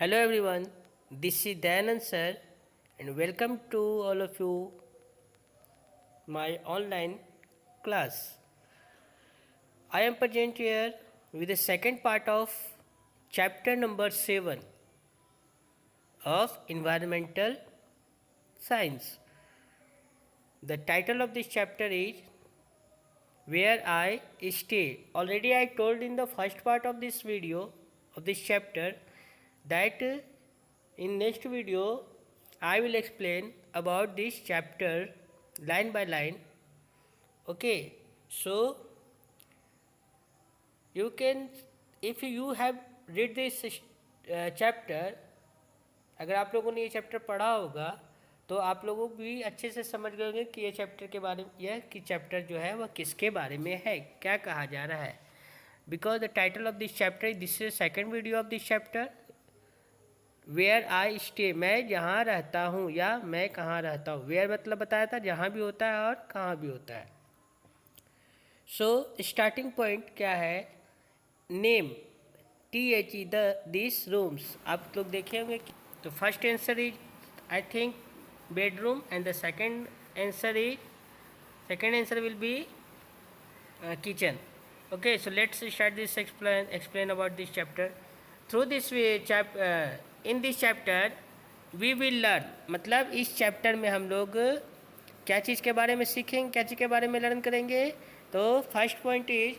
Hello everyone, this is Dayanand sir and welcome to all of you my online class. I am present here with the second part of chapter number 7 of environmental science. The title of this chapter is Where I Stay. Already I told in the first part of this video of this chapter that in next video I will explain about this chapter line by line. Okay, so you can, if you have read this chapter, अगर आप लोगों ने ये chapter पढ़ा होगा तो आप लोगों को भी अच्छे से समझ गए होंगे कि ये चैप्टर के बारे में, यह कि चैप्टर जो है वह किसके बारे में है, क्या कहा जा रहा है. Because the title of this chapter, this is second video of this chapter, where I stay, मैं जहाँ रहता हूँ या मैं कहाँ रहता हूँ. वेयर मतलब बताया था जहाँ भी होता है और कहाँ भी होता है. सो स्टार्टिंग पॉइंट क्या है, नेम THE दिस रूम्स. आप लोग देखे होंगे. तो first answer is I think bedroom and the second answer will be kitchen. Okay, so let's start this explain about this chapter. Through this in this chapter we will learn, मतलब इस chapter में हम लोग क्या चीज़ के बारे में सीखेंगे, क्या चीज़ के बारे में लर्न करेंगे. तो first point is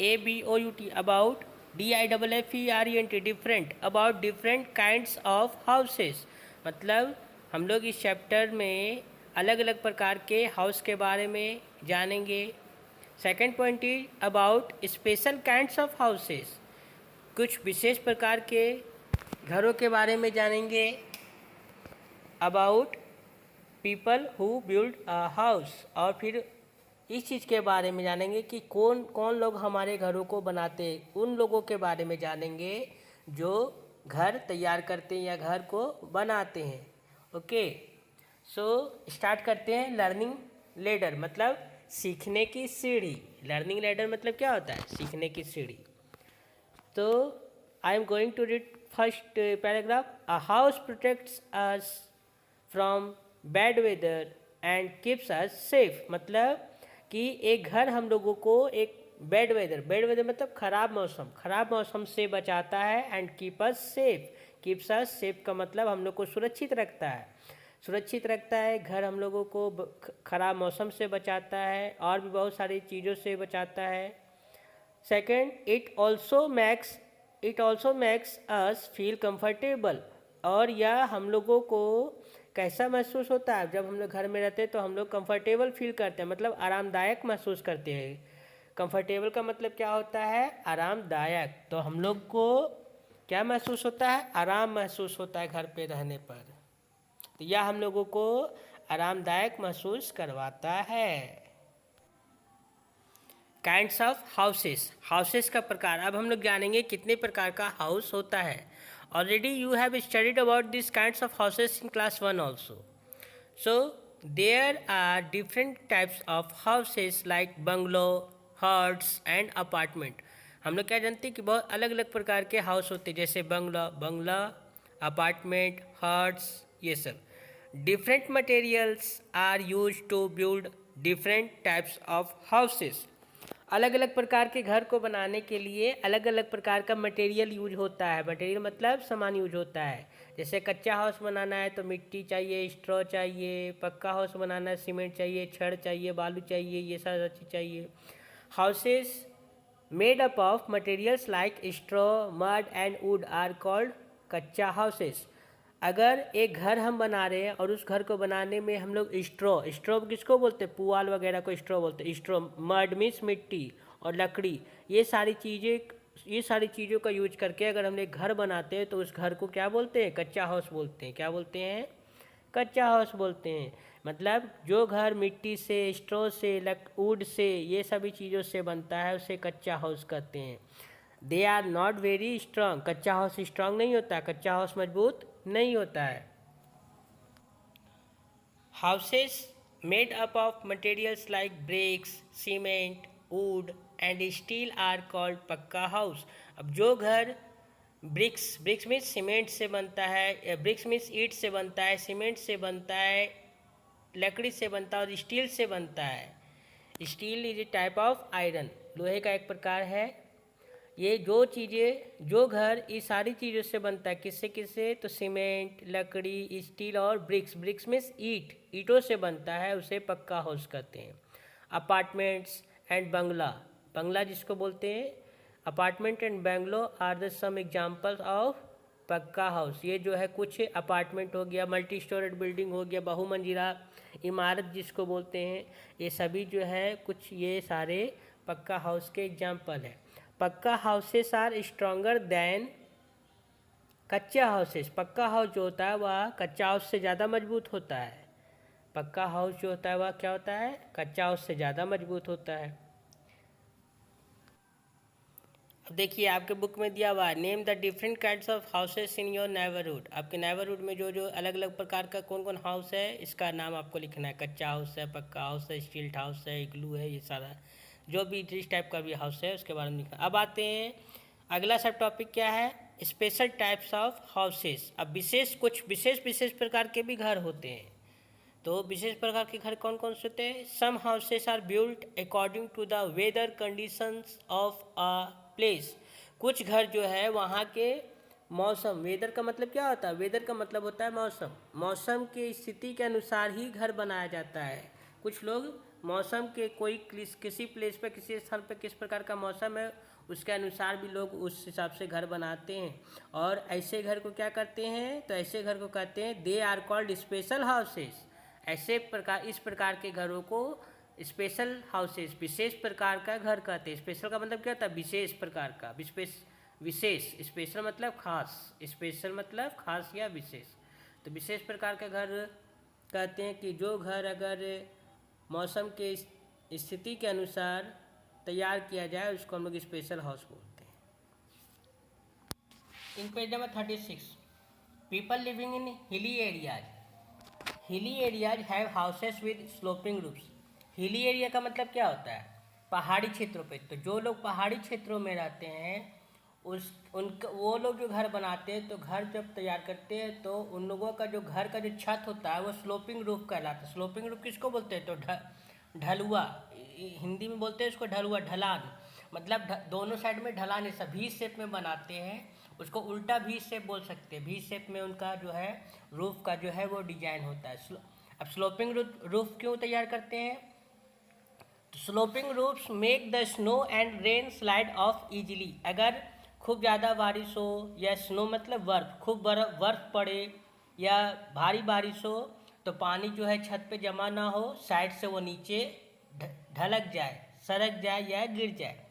ABOUT, about DIFFERENT, different, about different kinds of houses. मतलब हम लोग इस चैप्टर में अलग अलग प्रकार के हाउस के बारे में जानेंगे. Second point is about special kinds of houses, कुछ विशेष प्रकार के घरों के बारे में जानेंगे. About people who build a house, और फिर इस चीज़ के बारे में जानेंगे कि कौन कौन लोग हमारे घरों को बनाते हैं. उन लोगों के बारे में जानेंगे जो घर तैयार करते हैं या घर को बनाते हैं. ओके, सो स्टार्ट करते हैं. लर्निंग लेडर मतलब सीखने की सीढ़ी. लर्निंग लेडर मतलब क्या होता है, सीखने की सीढ़ी. तो I am going to read first paragraph. A house protects us from bad weather and keeps us safe. मतलब कि एक घर हम लोगों को एक बैड वेदर मतलब खराब मौसम से बचाता है. एंड कीप अस सेफ का मतलब हम लोग को सुरक्षित रखता है. घर हम लोगों को खराब मौसम से बचाता है और भी बहुत सारी चीज़ों से बचाता है. Second, it also makes us feel comfortable, और यह हम लोगों को कैसा महसूस होता है. जब हम लोग घर में रहते हैं तो हम लोग कंफर्टेबल फील करते हैं, मतलब आरामदायक महसूस करते हैं. कंफर्टेबल का मतलब क्या होता है, आरामदायक. तो हम लोग को क्या महसूस होता है, आराम महसूस होता है घर पे रहने पर. तो यह हम लोगों को आरामदायक महसूस करवाता है. काइंड्स ऑफ हाउसेस का प्रकार. अब हम लोग जानेंगे कितने प्रकार का हाउस होता है. Already you have studied about this kinds of houses in class 1 also. So there are different types of houses like bungalow, huts and apartment. हम लोग क्या जानते हैं कि बहुत अलग अलग प्रकार के हाउस होते हैं, जैसे बंगला, अपार्टमेंट, हट्स, ये सब. Different materials are use to build different types of houses. अलग अलग प्रकार के घर को बनाने के लिए अलग अलग प्रकार का मटेरियल यूज होता है. मटेरियल मतलब सामान यूज होता है. जैसे कच्चा हाउस बनाना है तो मिट्टी चाहिए, स्ट्रॉ चाहिए. पक्का हाउस बनाना है सीमेंट चाहिए, छड़ चाहिए, बालू चाहिए, ये सारा चीज़ चाहिए. Houses made up of materials like straw, mud and wood are called kachcha houses. अगर एक घर हम बना रहे हैं और उस घर को बनाने में हम लोग स्ट्रॉ किसको बोलते हैं, पुआल वगैरह को स्ट्रॉ बोलते हैं. स्ट्रॉ, मड मीन्स मिट्टी, और लकड़ी, ये सारी चीज़ों का यूज करके अगर हम एक घर बनाते हैं तो उस घर को क्या बोलते हैं, कच्चा हाउस बोलते हैं. क्या बोलते हैं, कच्चा हाउस बोलते हैं. मतलब जो घर मिट्टी से, स्ट्रॉ से, वुड से, ये सभी चीज़ों से बनता है उसे कच्चा हाउस कहते हैं. They are not very strong. कच्चा हाउस स्ट्रांग नहीं होता, कच्चा हाउस मजबूत नहीं होता है. Houses made up of materials like bricks, cement, wood and steel are called pucca house. अब जो घर ब्रिक्स मीन्स सीमेंट से बनता है, ब्रिक्स मीन्स ईंट से बनता है, सीमेंट से बनता है, लकड़ी से बनता है और स्टील से बनता है। Steel is a type of iron, लोहे का एक प्रकार है। ये जो चीज़ें, जो घर इस सारी चीज़ों से बनता है, किससे किससे, तो सीमेंट, लकड़ी, स्टील और ब्रिक्स मीन्स ईंटों से बनता है, उसे पक्का हाउस कहते हैं। अपार्टमेंट्स एंड बंगला जिसको बोलते हैं, apartment and bungalow are the some examples of pucca house. ये जो है कुछ अपार्टमेंट हो गया, मल्टी स्टोरेड बिल्डिंग हो गया, बहुमंजिला इमारत जिसको बोलते हैं, ये सभी जो है कुछ ये सारे पक्का हाउस के एग्जाम्पल हैं। पक्का हाउसेस आर स्ट्रॉन्गर दैन कच्चा हाउसेस। पक्का हाउस जो होता है वह कच्चा हाउस से ज़्यादा मजबूत होता है। पक्का हाउस जो होता है वह क्या होता है, कच्चा हाउस से ज़्यादा मजबूत होता है। अब देखिए आपके बुक में दिया हुआ है, name the different kinds of houses in your neighbourhood. आपके नेबरहुड में जो जो अलग अलग प्रकार का कौन कौन हाउस है, इसका नाम आपको लिखना है। कच्चा हाउस है, पक्का हाउस है, स्टील हाउस है, इग्लू है, ये सारा जो भी जिस टाइप का भी हाउस है उसके बारे में लिखना। अब आते हैं अगला सब टॉपिक क्या है, स्पेशल टाइप्स ऑफ हाउसेस। अब कुछ विशेष प्रकार के भी घर होते हैं। तो विशेष प्रकार के घर कौन कौन से होते हैं, some houses are built according to the weather conditions of a place. कुछ घर जो है वहाँ के मौसम, वेदर का मतलब क्या होता है, वेदर का मतलब होता है मौसम, मौसम की स्थिति के अनुसार ही घर बनाया जाता है। कुछ लोग मौसम के किसी प्लेस पे, किसी स्थान पे किस प्रकार का मौसम है उसके अनुसार भी लोग उस हिसाब से घर बनाते हैं। और ऐसे घर को क्या करते हैं, तो ऐसे घर को कहते हैं they are called special houses. इस प्रकार के घरों को स्पेशल हाउसेस, विशेष प्रकार का घर कहते हैं। स्पेशल का मतलब क्या होता है, विशेष प्रकार का, विशेष, स्पेशल मतलब खास, स्पेशल मतलब खास या विशेष। तो विशेष प्रकार का घर कहते हैं कि जो घर अगर मौसम के स्थिति के अनुसार तैयार किया जाए उसको हम लोग स्पेशल हाउस बोलते हैं। इन page number 36, people living in hilly areas. Hilly areas have houses with sloping roofs. Hilly area का मतलब क्या होता है, पहाड़ी क्षेत्रों पे। तो जो लोग पहाड़ी क्षेत्रों में रहते हैं वो लोग जो घर बनाते हैं, तो घर जब तैयार करते हैं तो उन लोगों का जो घर का जो छत होता है वो स्लोपिंग रूफ कहलाता है। स्लोपिंग रूफ किसको बोलते हैं, तो ढलुआ, हिंदी में बोलते हैं उसको ढलुआ, ढलान, मतलब दोनों साइड में ढलान है, सब वी शेप में बनाते हैं, उसको उल्टा वी शेप बोल सकते हैं। वी शेप में उनका जो है रूफ का जो है वो डिजाइन होता है। अब स्लोपिंग रूफ क्यों तैयार करते हैं, तो sloping roofs make the snow and rain slide of easily. अगर खूब ज़्यादा बारिश हो या स्नो मतलब बर्फ़, खूब बर्फ़ पड़े या भारी बारिश हो तो पानी जो है छत पे जमा ना हो, साइड से वो नीचे ढलक जाए, सरक जाए या गिर जाए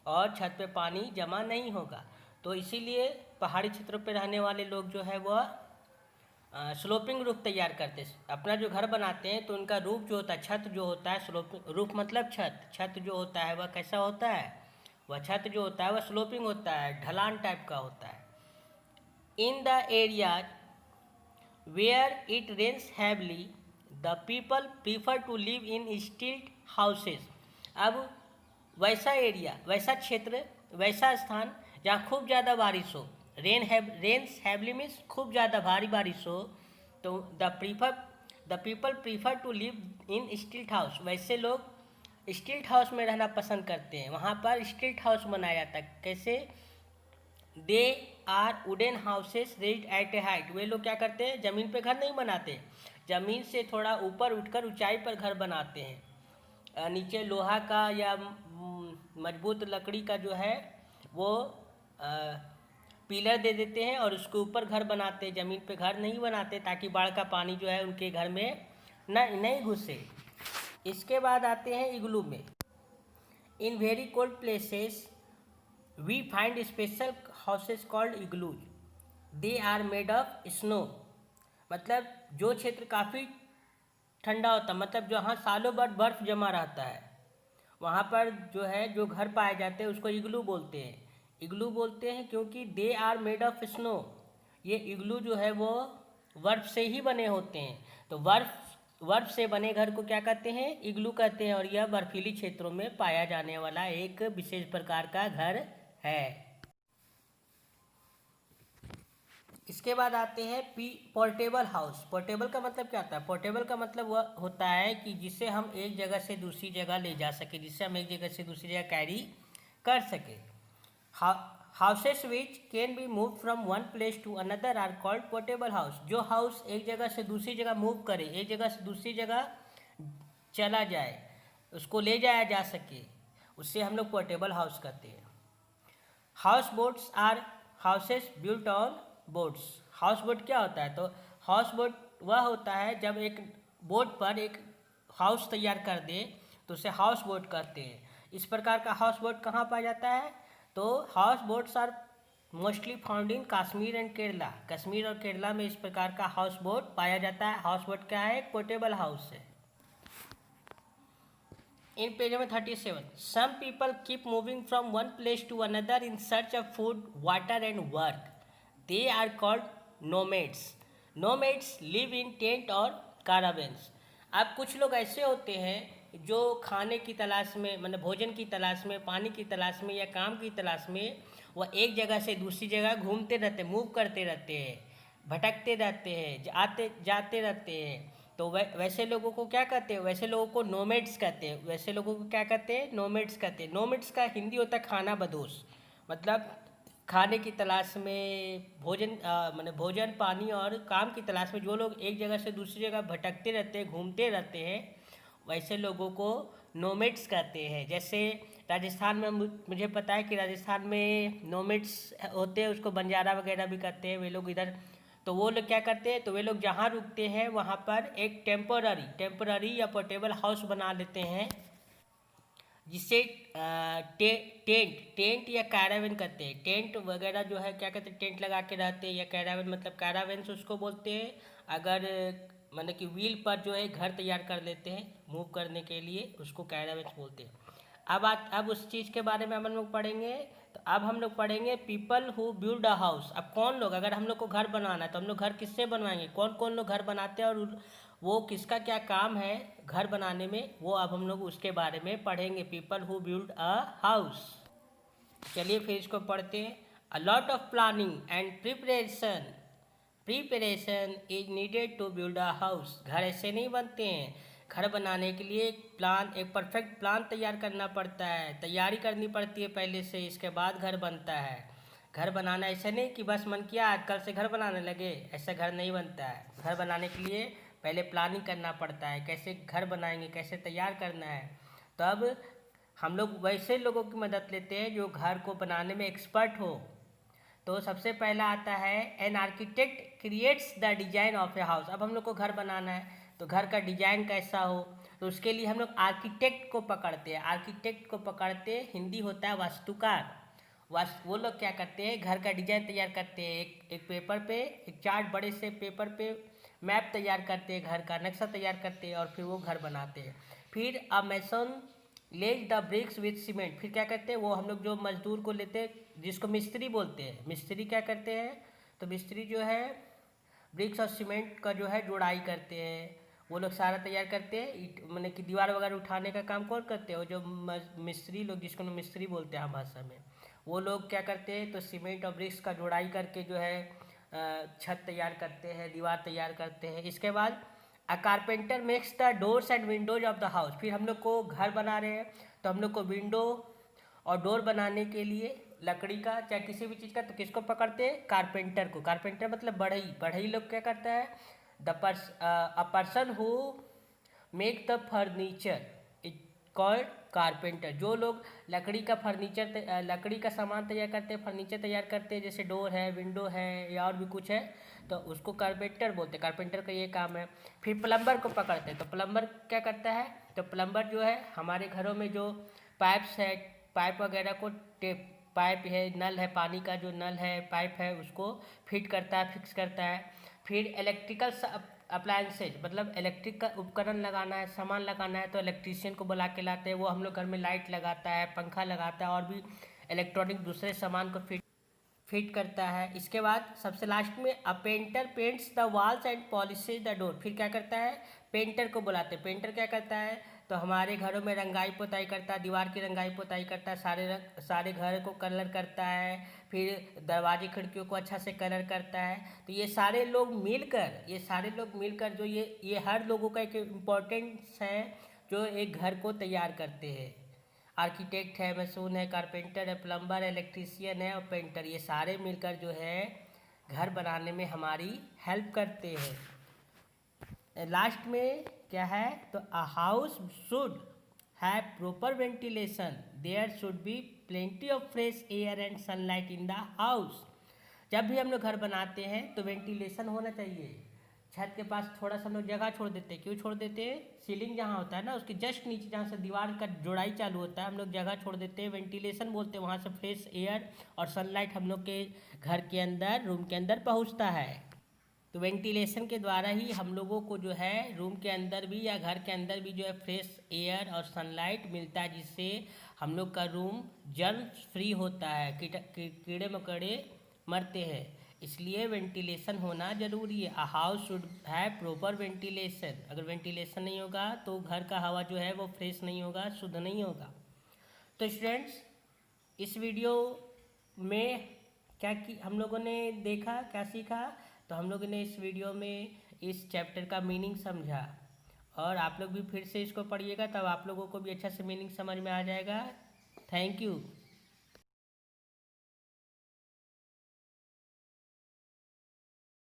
और छत पे पानी जमा नहीं होगा। तो इसीलिए पहाड़ी क्षेत्रों पे रहने वाले लोग जो है वह स्लोपिंग रूफ तैयार करते हैं। अपना जो घर बनाते हैं तो उनका रूफ जो होता है, छत जो होता है, स्लोपिंग रूफ मतलब छत जो होता है वह कैसा होता है, वह छत जो होता है वह स्लोपिंग होता है, ढलान टाइप का होता है। In the areas where it rains heavily the people prefer to live in stilt houses. अब वैसा एरिया, वैसा क्षेत्र, वैसा स्थान जहाँ खूब ज़्यादा बारिश हो, रेन्स हैवली मीन्स खूब ज़्यादा भारी बारिश हो, तो the people prefer to live in stilt house. वैसे लोग स्टिल्ट हाउस में रहना पसंद करते हैं। वहाँ पर स्टिल्ट हाउस बनाया जाता है। कैसे, they are wooden houses raised at a height. वे लोग क्या करते हैं, ज़मीन पे घर नहीं बनाते, ज़मीन से थोड़ा ऊपर उठकर ऊंचाई पर घर बनाते हैं। नीचे लोहा का या मजबूत लकड़ी का जो है वो पिलर दे देते हैं और उसके ऊपर घर बनाते हैं, ज़मीन पे घर नहीं बनाते ताकि बाढ़ का पानी जो है उनके घर में नहीं घुसे। इसके बाद आते हैं इग्लू में। In very cold places we find special houses called igloos, they are made of snow. मतलब जो क्षेत्र काफ़ी ठंडा होता है, मतलब जहाँ सालों भर बर्फ जमा रहता है, वहाँ पर जो है जो घर पाए जाते हैं उसको इग्लू बोलते हैं। इग्लू बोलते हैं क्योंकि they are made of snow. ये इग्लू जो है वो बर्फ से ही बने होते हैं। तो बर्फ से बने घर को क्या कहते हैं, इग्लू कहते हैं। और यह बर्फीली क्षेत्रों में पाया जाने वाला एक विशेष प्रकार का घर है। इसके बाद आते हैं पोर्टेबल हाउस। पोर्टेबल का मतलब क्या होता है? पोर्टेबल का मतलब वह होता है कि जिसे हम एक जगह से दूसरी जगह ले जा सके, जिससे हम एक जगह से दूसरी जगह कैरी कर सके। Houses which can be move from one place to another are called portable house. जो हाउस एक जगह से दूसरी जगह मूव करे, एक जगह से दूसरी जगह चला जाए, उसको ले जाया जा सके, उससे हम लोग पोर्टेबल हाउस कहते हैं। House boats are houses built on boats. House boat क्या होता है? तो हाउस बोट वह होता है जब एक बोट पर एक हाउस तैयार कर दे तो उसे हाउस बोट कहते हैं। इस प्रकार का हाउस बोट कहाँ पाया जाता है? तो house boats are mostly found in Kashmir and Kerala. Kashmir और केरला में इस प्रकार का हाउस बोट पाया जाता है। हाउस बोट क्या है? एक पोर्टेबल हाउस है। In page number 37, some people keep moving from one place to another in search of food, water and work. They are called nomads. Nomads live in tent और caravans. अब कुछ लोग ऐसे होते हैं जो खाने की तलाश में, मतलब भोजन की तलाश में, पानी की तलाश में या काम की तलाश में वह एक जगह से दूसरी जगह घूमते रहते, मूव करते रहते हैं, भटकते रहते हैं, आते जाते रहते हैं। तो वैसे लोगों को क्या कहते हैं? वैसे लोगों को नोमेड्स कहते हैं। वैसे लोगों को क्या कहते हैं? नोमेड्स कहते हैं। नोमेड्स का हिंदी होता है खाना बदोश, मतलब खाने की तलाश में, मतलब भोजन, पानी और काम की तलाश में जो लोग एक जगह से दूसरी जगह भटकते रहते हैं, घूमते रहते हैं, वैसे लोगों को नोमेड्स कहते हैं। जैसे राजस्थान में मुझे पता है कि राजस्थान में नोमेड्स होते हैं, उसको बंजारा वगैरह भी कहते हैं। वे लोग इधर, तो वो लोग क्या करते हैं? तो वे लोग जहाँ रुकते हैं वहाँ पर एक टेम्पररी या पोर्टेबल हाउस बना लेते हैं, जिसे टेंट या कैरावेन कहते हैं। टेंट वगैरह जो है क्या कहते हैं? टेंट लगा के रहते हैं। या कैरावेन मतलब कैरावेन से उसको बोलते हैं अगर मतलब कि व्हील पर जो है घर तैयार कर लेते हैं मूव करने के लिए, उसको कैरावेन बोलते हैं। अब उस चीज़ के बारे में हम लोग पढ़ेंगे। तो अब हम लोग पढ़ेंगे people who build a house. अब कौन लोग, अगर हम लोग को घर बनाना है तो हम लोग घर किससे बनवाएंगे? कौन कौन लोग घर बनाते हैं और वो किसका क्या काम है घर बनाने में, वो अब हम लोग उसके बारे में पढ़ेंगे। People who build a house. चलिए फिर इसको पढ़ते हैं। A lot of planning and preparation is needed to build a house. घर ऐसे नहीं बनते हैं। घर बनाने के लिए एक परफेक्ट प्लान तैयार करना पड़ता है, तैयारी करनी पड़ती है पहले से, इसके बाद घर बनता है। घर बनाना ऐसा नहीं कि बस मन किया आज कल से घर बनाने लगे, ऐसा घर नहीं बनता है। घर बनाने के लिए पहले प्लानिंग करना पड़ता है, कैसे घर बनाएंगे, कैसे तैयार करना है। तो अब हम लोग वैसे लोगों की मदद लेते हैं जो घर को बनाने में एक्सपर्ट हो। तो सबसे पहला आता है an architect creates the design of a house. अब हम लोग को घर बनाना है तो घर का डिजाइन कैसा हो, तो उसके लिए हम लोग आर्किटेक्ट को पकड़ते हैं। हिंदी होता है वास्तुकार। वो लोग क्या करते हैं? घर का डिजाइन तैयार करते हैं। एक पेपर पे, एक चार्ट बड़े से पेपर पे मैप तैयार करते हैं, घर का नक्शा तैयार करते हैं और फिर वो घर बनाते हैं। फिर a mason lays the bricks with cement. फिर क्या करते हैं? वो हम लोग जो मजदूर को लेते हैं जिसको मिस्त्री बोलते हैं, मिस्त्री क्या करते हैं? तो मिस्त्री जो है ब्रिक्स और सीमेंट का जो है जोड़ाई करते हैं। वो लोग सारा तैयार करते हैं। मैंने कि दीवार वगैरह उठाने का काम कौन करते हैं? वो जो मिस्त्री लोग, जिसको मिस्त्री बोलते हैं हम भाषा में, वो लोग क्या करते हैं? तो सीमेंट और ब्रिक्स का जोड़ाई करके जो है छत तैयार करते हैं, दीवार तैयार करते हैं। इसके बाद अ carpenter makes the doors and Windows of the house. फिर हम लोग को घर बना रहे हैं तो हम लोग को विंडो और डोर बनाने के लिए लकड़ी का चाहे किसी भी चीज़ का, तो किसको पकड़ते हैं? कारपेंटर को। कारपेंटर मतलब बढ़ई लोग क्या करता है? A person who make the furniture is called carpenter. जो लोग लकड़ी का सामान तैयार करते हैं, फर्नीचर तैयार करते हैं, जैसे डोर है, विंडो है या और भी कुछ है, तो उसको कारपेंटर बोलते हैं। कारपेंटर का ये काम है। फिर प्लम्बर को पकड़ते हैं। तो प्लम्बर क्या करता है? तो प्लम्बर जो है हमारे घरों में जो पाइप वगैरह को पाइप है, नल है, पानी का जो नल है, पाइप है, उसको फिट करता है, फिक्स करता है। फिर इलेक्ट्रिकल अप्लायंसेज, मतलब इलेक्ट्रिक का उपकरण लगाना है, सामान लगाना है, तो इलेक्ट्रीशियन को बुला के लाते हैं। वो हम लोग घर में लाइट लगाता है, पंखा लगाता है और भी इलेक्ट्रॉनिक दूसरे सामान को फिट करता है। इसके बाद सबसे लास्ट में a painter paints the walls and polishes the door. फिर क्या करता है? पेंटर को बुलाते हैं। पेंटर क्या करता है? तो हमारे घरों में रंगाई पोताई करता है, दीवार की रंगाई पोताई करता है, सारे घर को कलर करता है, फिर दरवाजे खिड़कियों को अच्छा से कलर करता है। तो ये सारे लोग मिलकर जो ये हर लोगों का एक इम्पोर्टेंस है जो एक घर को तैयार करते हैं। आर्किटेक्ट है, मसून है, कारपेंटर है, प्लम्बर है, इलेक्ट्रीशियन है और पेंटर, ये सारे मिलकर जो है घर बनाने में हमारी हेल्प करते हैं। लास्ट में क्या है, तो a house should have proper ventilation, there should be plenty of fresh air and sunlight in the house. जब भी हम लोग घर बनाते हैं तो वेंटिलेशन होना चाहिए। छत के पास थोड़ा सा हम लोग जगह छोड़ देते हैं, क्यों छोड़ देते हैं, सीलिंग जहाँ होता है ना उसके जस्ट नीचे जहाँ से दीवार का जोड़ाई चालू होता है हम लोग जगह छोड़ देते हैं, वेंटिलेशन बोलते हैं, वहाँ से फ्रेश एयर और सनलाइट हम लोग के घर के अंदर, रूम के अंदर पहुँचता है। तो वेंटिलेशन के द्वारा ही हम लोगों को जो है रूम के अंदर भी या घर के अंदर भी जो है फ्रेश एयर और सनलाइट मिलता है, जिससे हम लोग का रूम जर्म फ्री होता है, कीड़े मकोड़े मरते हैं। इसलिए वेंटिलेशन होना ज़रूरी है। अ house should have proper ventilation. अगर वेंटिलेशन नहीं होगा तो घर का हवा जो है वो फ्रेश नहीं होगा, शुद्ध नहीं होगा। तो स्टूडेंट्स, इस वीडियो में हम लोगों ने देखा, क्या सीखा, तो हम लोगों ने इस वीडियो में इस चैप्टर का मीनिंग समझा, और आप लोग भी फिर से इसको पढ़िएगा तब आप लोगों को भी अच्छा से मीनिंग समझ में आ जाएगा। Thank you.